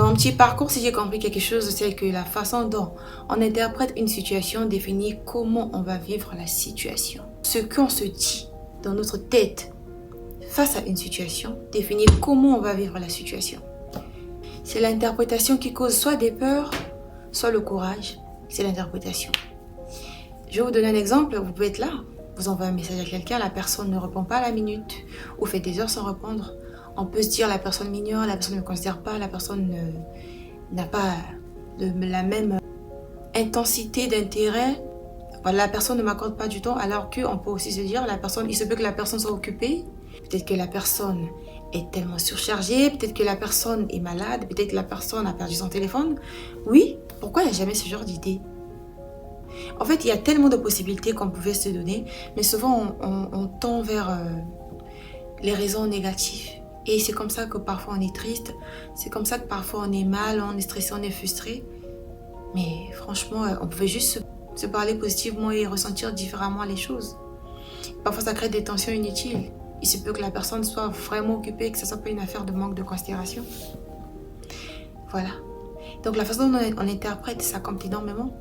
mon petit parcours, si j'ai compris quelque chose, c'est que la façon dont on interprète une situation définit comment on va vivre la situation. Ce qu'on se dit dans notre tête face à une situation définit comment on va vivre la situation. C'est l'interprétation qui cause soit des peurs, soit le courage. C'est l'interprétation. Je vais vous donner un exemple. Vous pouvez être là, vous envoyez un message à quelqu'un, la personne ne répond pas à la minute, ou fait des heures sans répondre. On peut se dire la personne m'ignore, la personne ne me considère pas, la personne n'a pas la même intensité d'intérêt. Voilà, la personne ne m'accorde pas du temps, alors qu'on peut aussi se dire il se peut que la personne soit occupée, peut-être que la personne est tellement surchargée, peut-être que la personne est malade, peut-être que la personne a perdu son téléphone. Oui, pourquoi il n'y a jamais ce genre d'idée? En fait, il y a tellement de possibilités qu'on pouvait se donner, mais souvent on tend vers les raisons négatives. Et c'est comme ça que parfois on est triste, c'est comme ça que parfois on est mal, on est stressé, on est frustré. Mais franchement, on pouvait juste se parler positivement et ressentir différemment les choses. Parfois ça crée des tensions inutiles. Il se peut que la personne soit vraiment occupée, que ce ne soit pas une affaire de manque de considération. Voilà. Donc la façon dont on interprète, ça compte énormément.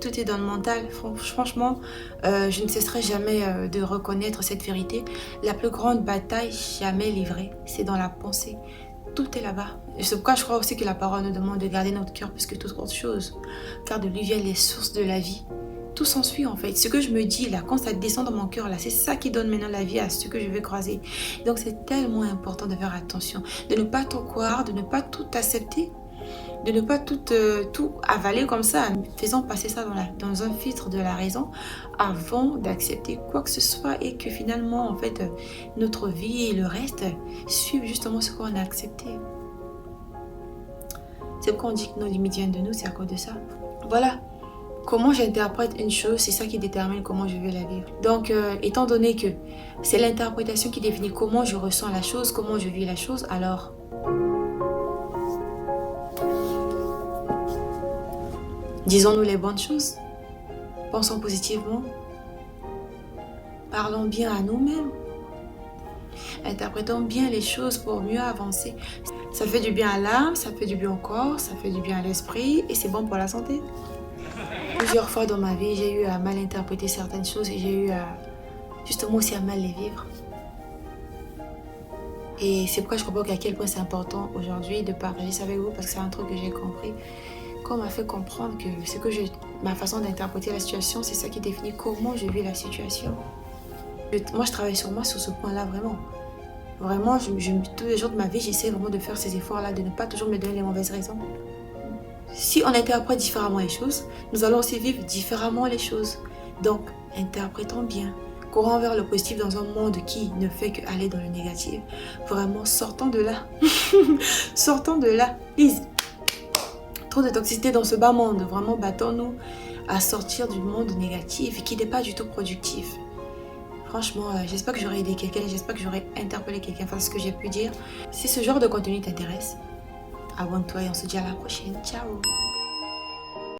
Tout est dans le mental. Franchement, je ne cesserai jamais de reconnaître cette vérité. La plus grande bataille jamais livrée, c'est dans la pensée. Tout est là-bas. C'est pourquoi je crois aussi que la parole nous demande de garder notre cœur plus que toute autre chose. Car de lui viennent les sources de la vie. Tout s'ensuit en fait. Ce que je me dis là, quand ça descend dans mon cœur là, c'est ça qui donne maintenant la vie à ce que je vais croiser. Donc c'est tellement important de faire attention, de ne pas tout croire, de ne pas tout accepter, de ne pas tout avaler comme ça, faisant passer ça dans un filtre de la raison avant d'accepter quoi que ce soit et que finalement en fait notre vie et le reste suivent justement ce qu'on a accepté. C'est pourquoi on dit que nos limites viennent de nous, c'est à cause de ça. Voilà. Comment j'interprète une chose, c'est ça qui détermine comment je vais la vivre. Donc, étant donné que c'est l'interprétation qui définit comment je ressens la chose, comment je vis la chose, alors disons-nous les bonnes choses, pensons positivement, parlons bien à nous-mêmes, interprétons bien les choses pour mieux avancer. Ça fait du bien à l'âme, ça fait du bien au corps, ça fait du bien à l'esprit et c'est bon pour la santé. Plusieurs fois dans ma vie, j'ai eu à mal interpréter certaines choses et j'ai eu justement aussi à mal les vivre. Et c'est pourquoi je comprends qu'à quel point c'est important aujourd'hui de partager ça avec vous parce que c'est un truc que j'ai compris. Qu'on m'a fait comprendre que ma façon d'interpréter la situation, c'est ça qui définit comment je vis la situation. Moi, je travaille sur moi sur ce point-là vraiment. Vraiment, tous les jours de ma vie, j'essaie vraiment de faire ces efforts-là, de ne pas toujours me donner les mauvaises raisons. Si on interprète différemment les choses, nous allons aussi vivre différemment les choses. Donc, interprétons bien. Courons vers le positif dans un monde qui ne fait qu'aller dans le négatif. Vraiment, sortons de là. Sortons de là. Please. Trop de toxicité dans ce bas monde. Vraiment, battons-nous à sortir du monde négatif qui n'est pas du tout productif. Franchement, j'espère que j'aurai aidé quelqu'un, j'espère que j'aurai interpellé quelqu'un face à ce que j'ai pu dire. Si ce genre de contenu t'intéresse, abonne-toi et on se dit à la prochaine. Ciao!